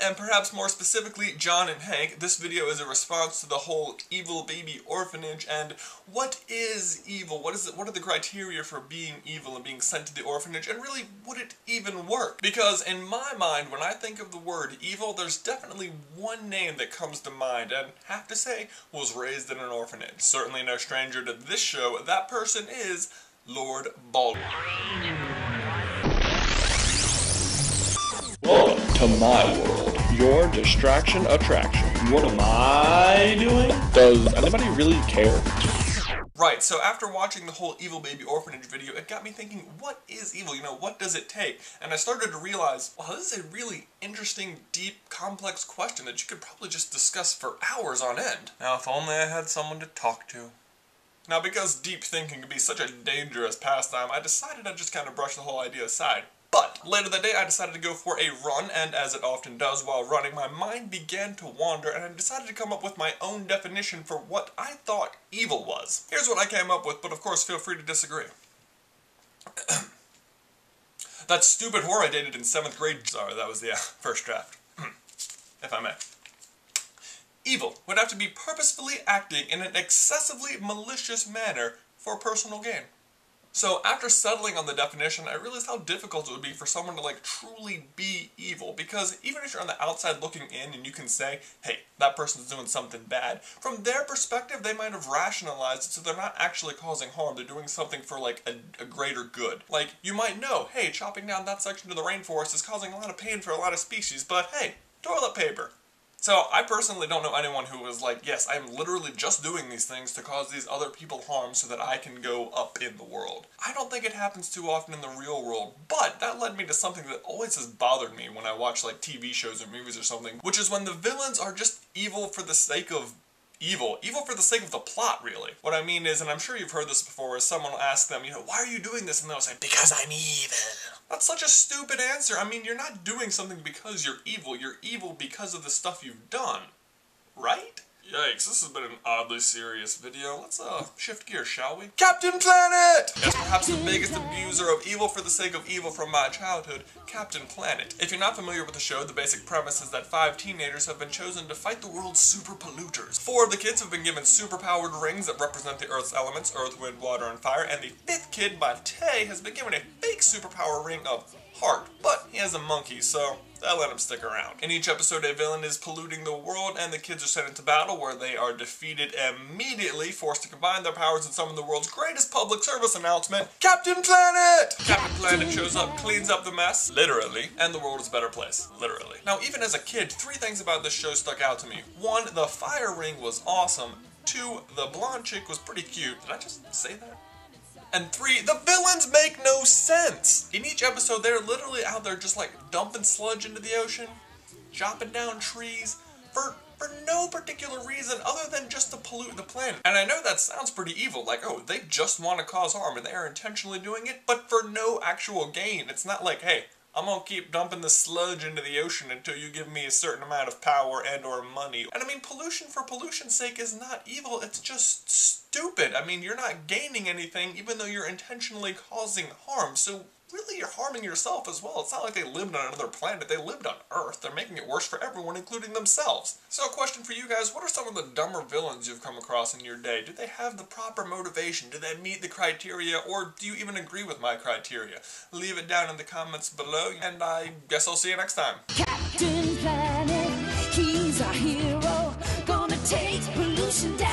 and perhaps more specifically John and Hank. This video is a response to the whole evil baby orphanage and what is evil? What are the criteria for being evil and being sent to the orphanage, and really, would it even work? Because in my mind, when I think of the word evil, there's definitely one name that comes to mind, and have to say, was raised in an orphanage. Certainly no stranger to this show. That person is Lord Baldwin. Welcome to my world, your distraction attraction. What am I doing? Does anybody really care? Right, so after watching the whole Evil Baby Orphanage video, it got me thinking, what is evil? You know, what does it take? And I started to realize, wow, this is a really interesting, deep, complex question that you could probably just discuss for hours on end. Now, if only I had someone to talk to. Now, because deep thinking can be such a dangerous pastime, I decided I'd just kind of brush the whole idea aside. But later that day, I decided to go for a run, and as it often does while running, my mind began to wander, and I decided to come up with my own definition for what I thought evil was. Here's what I came up with, but of course, feel free to disagree. That stupid whore I dated in 7th grade. Sorry, that was the first draft. If I may. Evil would have to be purposefully acting in an excessively malicious manner for personal gain. So after settling on the definition, I realized how difficult it would be for someone to truly be evil, because even if you're on the outside looking in and you can say, hey, that person's doing something bad, from their perspective they might have rationalized it so they're not actually causing harm, they're doing something for a greater good. Like, you might know, hey, chopping down that section of the rainforest is causing a lot of pain for a lot of species, but hey, toilet paper. So, I personally don't know anyone who was like, yes, I'm literally just doing these things to cause these other people harm so that I can go up in the world. I don't think it happens too often in the real world, but that led me to something that always has bothered me when I watch TV shows or movies or something, which is when the villains are just evil for the sake of evil for the sake of the plot, really. What I mean is, and I'm sure you've heard this before, is someone will ask them, why are you doing this? And they'll say, because I'm evil. That's such a stupid answer. I mean, you're not doing something because you're evil because of the stuff you've done. Right? Yikes, this has been an oddly serious video. Let's shift gears, shall we? Captain Planet! Yes, perhaps the biggest abuser of evil for the sake of evil from my childhood, Captain Planet. If you're not familiar with the show, the basic premise is that 5 teenagers have been chosen to fight the world's super polluters. 4 of the kids have been given super-powered rings that represent the Earth's elements, earth, wind, water, and fire, and the 5th kid, Bate, has been given a fake superpower ring of heart, but he has a monkey, so they'll let him stick around. In each episode, a villain is polluting the world, and the kids are sent into battle where they are defeated immediately, forced to combine their powers and summon the world's greatest public service announcement, Captain Planet! Captain Planet shows up, cleans up the mess, literally, and the world is a better place, literally. Now, even as a kid, 3 things about this show stuck out to me. 1, the fire ring was awesome. 2, the blonde chick was pretty cute. Did I just say that? And 3, the villains make no sense! In each episode, they're literally out there just dumping sludge into the ocean, chopping down trees, for no particular reason other than just to pollute the planet. And I know that sounds pretty evil, oh, they just want to cause harm and they are intentionally doing it, but for no actual gain. It's not like, hey, I'm gonna keep dumping the sludge into the ocean until you give me a certain amount of power and or money. And I mean, pollution for pollution's sake is not evil, it's just stupid. I mean, you're not gaining anything even though you're intentionally causing harm, so really you're harming yourself as well. It's not like they lived on another planet, they lived on Earth. They're making it worse for everyone, including themselves. So a question for you guys, what are some of the dumber villains you've come across in your day? Do they have the proper motivation? Do they meet the criteria? Or do you even agree with my criteria? Leave it down in the comments below, and I guess I'll see you next time. Captain Planet, he's our hero, gonna take pollution down.